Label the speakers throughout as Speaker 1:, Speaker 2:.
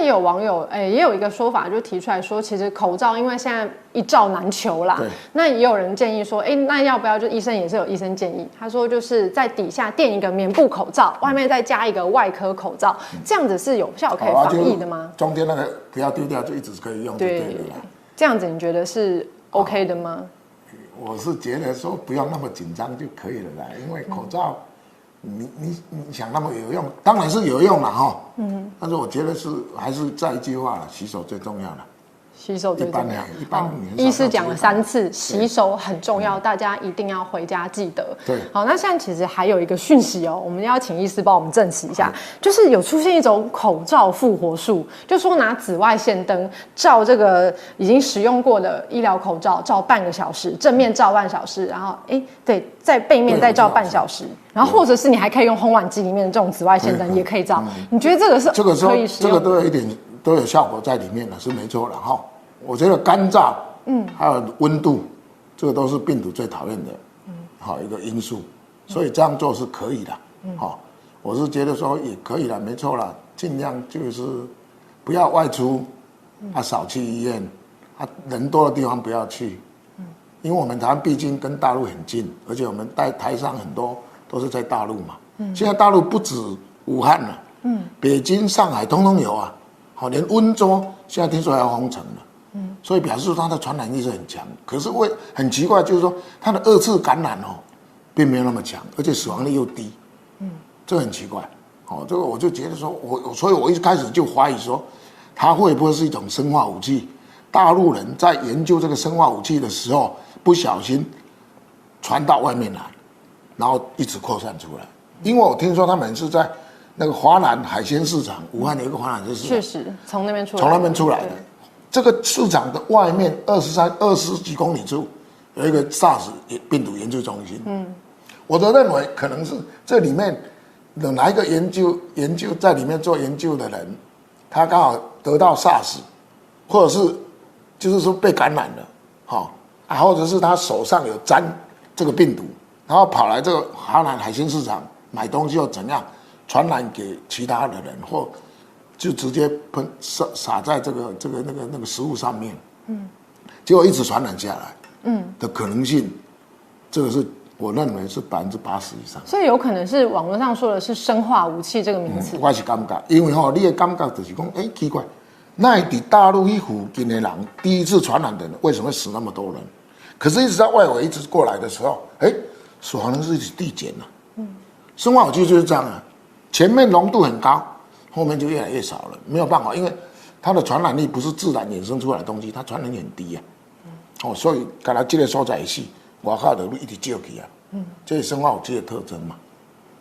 Speaker 1: 也有网友也有一个说法，就提出来说，其实口罩因为现在一罩难求啦，那也有人建议说，那要不要就医生也是有医生建议，他说就是在底下垫一个棉布口罩，外面再加一个外科口罩，这样子是有效可以防疫的吗？
Speaker 2: 中间那个不要丢掉，就一直可以用就对了啦。
Speaker 1: 这样子你觉得是 OK 的吗？
Speaker 2: 我是觉得说不要那么紧张就可以了啦，因为口罩。你想那么有用，当然是有用了哈。但是我觉得还是再一句话了，洗手最重要了。
Speaker 1: 洗手最重要。
Speaker 2: 一般
Speaker 1: 医师讲了3次，洗手很重要，大家一定要回家记得。
Speaker 2: 对。
Speaker 1: 好，那现在其实还有一个讯息哦，我们要请医师帮我们证实一下，就是有出现一种口罩复活术，就说拿紫外线灯照这个已经使用过的医疗口罩，照半个小时，正面照半小时，然后对，在背面再照半小时，然后或者是你还可以用烘碗机里面的这种紫外线灯也可以照。你觉得这个是可以使用？
Speaker 2: 这个都有效果在里面了，是没错了哈。我觉得干燥，还有温度，这个都是病毒最讨厌的，一个因素，所以这样做是可以的，我是觉得说也可以了，没错了，尽量就是不要外出，少去医院，人多的地方不要去，因为我们台湾毕竟跟大陆很近，而且我们台商很多都是在大陆嘛，现在大陆不止武汉了，北京、上海通通有啊，连温州现在听说还要封城了。所以表示说它的传染力是很强，可是很奇怪，就是说它的2次感染并没有那么强，而且死亡率又低，这很奇怪，这个我就觉得说，所以我一开始就怀疑说，它会不会是一种生化武器？大陆人在研究这个生化武器的时候，不小心传到外面来，然后一直扩散出来。因为我听说他们是在那个华南海鲜市场，武汉有一个华南市场，
Speaker 1: 确实从那边出来的。
Speaker 2: 这个市场的外面20几公里处有一个 SARS 病毒研究中心。我的认为可能是这里面有哪一个研究在里面做研究的人，他刚好得到 SARS， 或者是就是说被感染了，或者是他手上有沾这个病毒，然后跑来这个华南海鲜市场买东西又怎样传染给其他的人或。就直接撒在这个那个食物上面，结果一直传染下来，的可能性，这个是我认为是80%以上。
Speaker 1: 所以有可能是网络上说的是生化武器这个名词。
Speaker 2: 我是感觉，因为你的感觉就是讲，奇怪，那在大陆附近的人第一次传染的人，为什么会死那么多人？可是一直在外围一直过来的时候，死亡人数一直递减了。生化武器就是这样啊，前面浓度很高。后面就越来越少了，没有办法，因为它的传染力不是自然衍生出来的东西，它传染力很低啊。所以刚才这个所在是外口的一直照去啊，这是生化武器的特征嘛。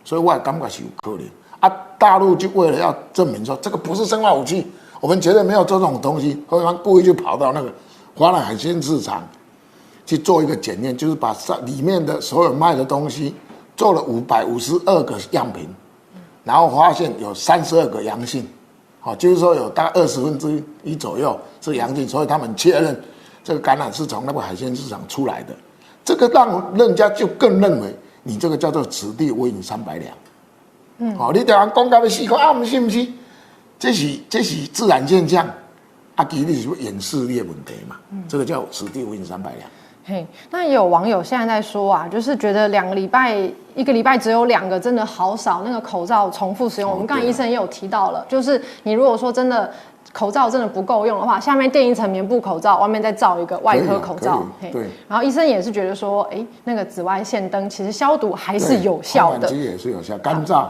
Speaker 2: 所以我也感觉是有可能啊。大陆就为了要证明说这个不是生化武器，我们绝对没有做这种东西，所以他故意就跑到那个华南海鲜市场去做一个检验，就是把里面的所有卖的东西做了552个样品。然后发现有32个阳性，就是说有大概1/20左右是阳性，所以他们确认这个感染是从那个海鲜市场出来的，这个让人家就更认为你这个叫做此地无银300两。你台湾讲到要死看不是不是？这是自然现象，其实是掩饰你的问题嘛，这个叫此地无银300两。
Speaker 1: 那也有网友现在在说啊，就是觉得一个礼拜只有2个，真的好少。那个口罩重复使用，我们刚才医生也有提到了，就是你如果说真的口罩真的不够用的话，下面垫一层棉布口罩，外面再罩一个外科口罩。
Speaker 2: 对。
Speaker 1: 然后医生也是觉得说，那个紫外线灯其实消毒还是有效的，
Speaker 2: 也是有效，干燥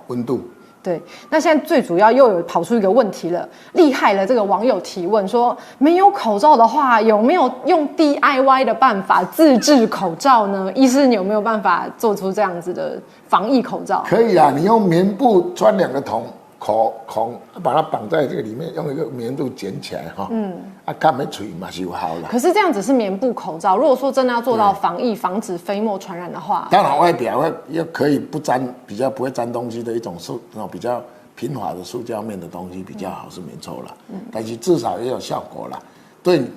Speaker 2: 温度。
Speaker 1: 对，那现在最主要又有跑出一个问题了，厉害了！这个网友提问说，没有口罩的话，有没有用 DIY 的办法自制口罩呢？医师，你有没有办法做出这样子的防疫口罩？
Speaker 2: 可以啊，你用棉布穿2个孔，把它绑在这个里面，用一个棉布卷起来看没嘴嘛就好了。
Speaker 1: 可是这样只是棉布口罩，如果说真的要做到防疫、防止飞沫传染的话，
Speaker 2: 当然外表要可以不沾，比较不会沾东西的一种比较平滑的塑胶面的东西比较好，是没错啦。但是至少也有效果啦，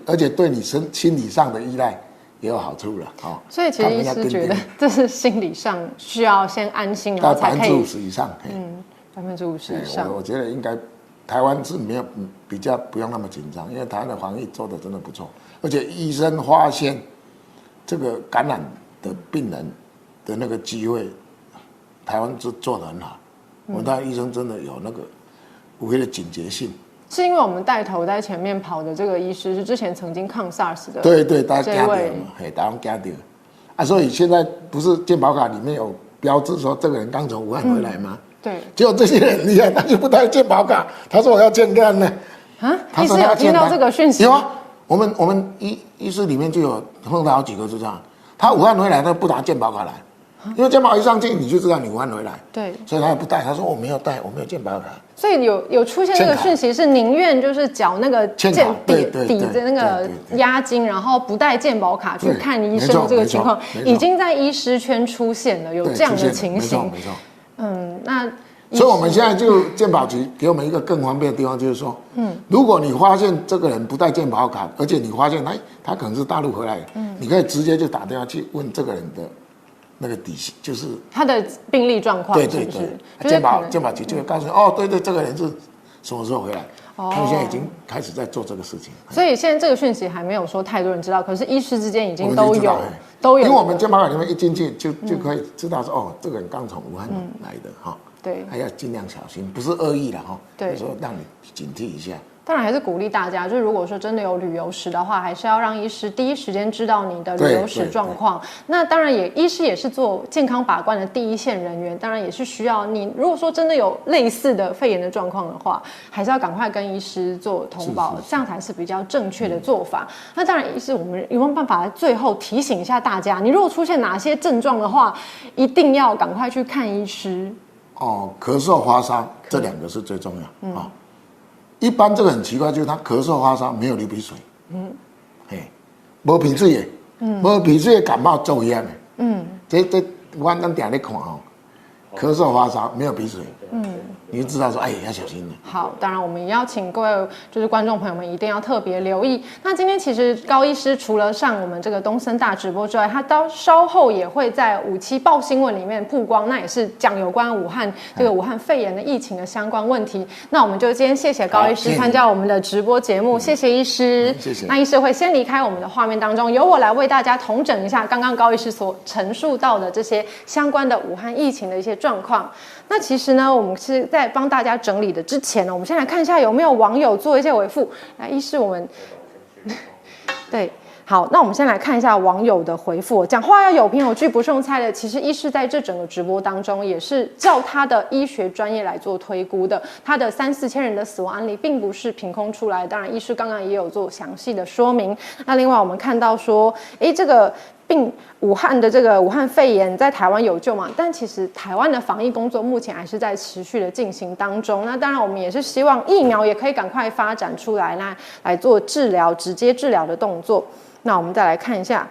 Speaker 2: 而且对你心理上的依赖也有好处了。
Speaker 1: 所以其实医师觉得这是心理上需要先安心，然后才可以
Speaker 2: 到50%以上。
Speaker 1: 50%以上，
Speaker 2: 我觉得应该台湾是没有比较不用那么紧张，因为台湾的防疫做的真的不错，而且医生发现这个感染的病人的那个机会，台湾是做得很好。我们台湾医生真的有那个无非的警觉性。
Speaker 1: 是因为我们带头在前面跑的这个医师是之前曾经抗 SARS 的，
Speaker 2: 对，大家惊到嘛，大家惊到啊，所以现在不是健保卡里面有标志说这个人刚从武汉回来吗？
Speaker 1: 对，
Speaker 2: 结果这些人厉害，他就不带健保卡，他说我要健康呢。
Speaker 1: 啊，医师有听到这个讯息？
Speaker 2: 有啊，我们医师里面就有碰到好几个是这样，他武汉回来他不拿健保卡来，因为健保一上去你就知道你武汉回来，
Speaker 1: 对，
Speaker 2: 所以他也不带，他说我没有带，我没有健保卡。
Speaker 1: 所以有出现这个讯息是宁愿就是缴那个抵的那个押金，然后不带健保卡去看医生的这个情况，已经在医师圈出现了，有这样的情形。
Speaker 2: 没错。
Speaker 1: 那
Speaker 2: 所以我们现在就健保局给我们一个更方便的地方，就是说，如果你发现这个人不带健保卡，而且你发现他可能是大陆回来的，你可以直接就打电话去问这个人的那个底细，就是
Speaker 1: 他的病历状况，对，
Speaker 2: 健保局就会告诉你，对，这个人是什么时候回来。他们现在已经开始在做这个事情，
Speaker 1: 所以现在这个讯息还没有说太多人知道，可是医师之间已经都有，
Speaker 2: 因为我们健保卡里面一进去就可以知道说，这个人刚从武汉来的哈，
Speaker 1: 对，
Speaker 2: 还要尽量小心，不是恶意的哈，
Speaker 1: 对，
Speaker 2: 说让你警惕一下。
Speaker 1: 当然还是鼓励大家，就是如果说真的有旅游史的话，还是要让医师第一时间知道你的旅游史状况。那当然医师也是做健康把关的第一线人员，当然也是需要你。如果说真的有类似的肺炎的状况的话，还是要赶快跟医师做通报，这样才是比较正确的做法。那当然，医师我们有没有办法最后提醒一下大家，你如果出现哪些症状的话，一定要赶快去看医师。
Speaker 2: 咳嗽、发烧这两个是最重要啊。一般这个很奇怪，就是他咳嗽发烧没有流鼻水，没鼻水的，没鼻水的感冒做一样的，这我咱定在看咳嗽发烧没有鼻水，你就知道说要小心了。
Speaker 1: 好，当然我们也要请各位就是观众朋友们一定要特别留意。那今天其实高医师除了上我们这个东森大直播之外，他稍后也会在57报新闻里面曝光，那也是讲有关武汉肺炎的疫情的相关问题。那我们就今天谢谢高医师参加我们的直播节目，谢谢医师，
Speaker 2: 谢谢。
Speaker 1: 那医师会先离开我们的画面当中，由我来为大家统整一下刚刚高医师所陈述到的这些相关的武汉疫情的一些状况。那其实呢，我们是在帮大家整理的之前呢，我们先来看一下有没有网友做一些回复。来，医师，我们对，好，那我们先来看一下网友的回复。讲话要有凭有据，不是用猜的。其实医师在这整个直播当中，也是照他的医学专业来做推估的。他的3-4千人的死亡案例，并不是凭空出来。当然，医师刚刚也有做详细的说明。那另外，我们看到说，这个武汉的这个武汉肺炎在台湾有救嘛？但其实台湾的防疫工作目前还是在持续的进行当中。那当然，我们也是希望疫苗也可以赶快发展出来，来做治疗，直接治疗的动作。那我们再来看一下，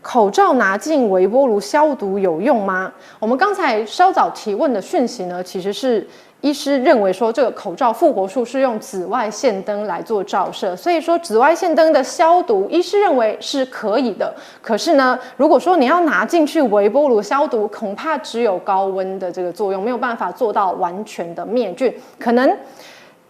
Speaker 1: 口罩拿进微波炉消毒有用吗？我们刚才稍早提问的讯息呢，其实是医师认为说，这个口罩复活术是用紫外线灯来做照射，所以说紫外线灯的消毒，医师认为是可以的。可是呢，如果说你要拿进去微波炉消毒，恐怕只有高温的这个作用，没有办法做到完全的灭菌，可能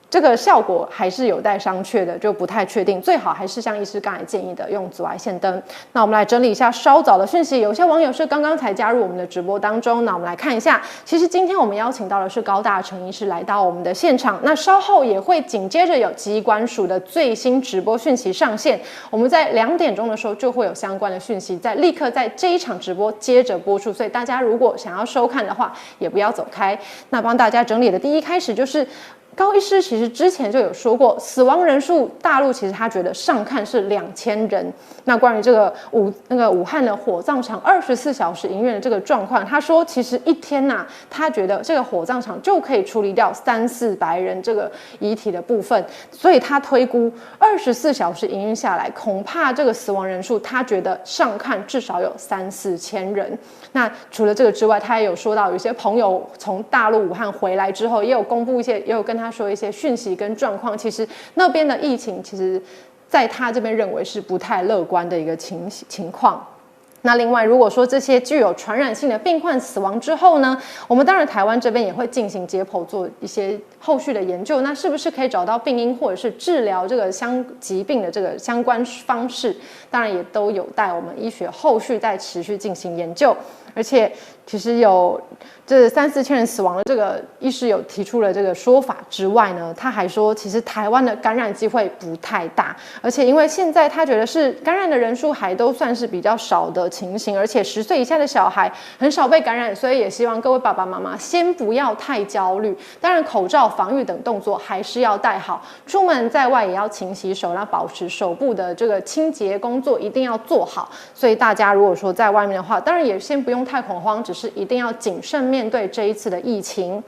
Speaker 1: 这个效果还是有待商榷的，就不太确定。最好还是像医师刚才建议的，用紫外线灯。那我们来整理一下稍早的讯息，有些网友是刚刚才加入我们的直播当中。那我们来看一下，其实今天我们邀请到的是高大成医师来到我们的现场。那稍后也会紧接着有疾管署的最新直播讯息上线，我们在2点钟的时候就会有相关的讯息，立刻在这一场直播接着播出。所以大家如果想要收看的话，也不要走开。那帮大家整理的第一开始就是。高医师其实之前就有说过，死亡人数大陆其实他觉得上看是2000人。那关于这个武汉的火葬场24小时营运的这个状况，他说其实一天他觉得这个火葬场就可以处理掉300-400人这个遗体的部分，所以他推估24小时营运下来，恐怕这个死亡人数他觉得上看至少有3-4千人。那除了这个之外，他也有说到有一些朋友从大陆武汉回来之后，也有公布也有跟他说一些讯息跟状况，其实那边的疫情其实在他这边认为是不太乐观的一个情况。那另外，如果说这些具有传染性的病患死亡之后呢，我们当然台湾这边也会进行解剖做一些后续的研究，那是不是可以找到病因或者是治疗这个疾病的这个相关方式，当然也都有待我们医学后续再持续进行研究。而且其实有这3-4千人死亡的这个医师有提出了这个说法之外呢，他还说其实台湾的感染机会不太大，而且因为现在他觉得是感染的人数还都算是比较少的情形，而且10岁以下的小孩很少被感染，所以也希望各位爸爸妈妈先不要太焦虑。当然口罩、防御等动作还是要戴好，出门在外也要勤洗手，然后保持手部的这个清洁工作一定要做好。所以大家如果说在外面的话，当然也先不用太恐慌，只是一定要谨慎面对这一次的疫情。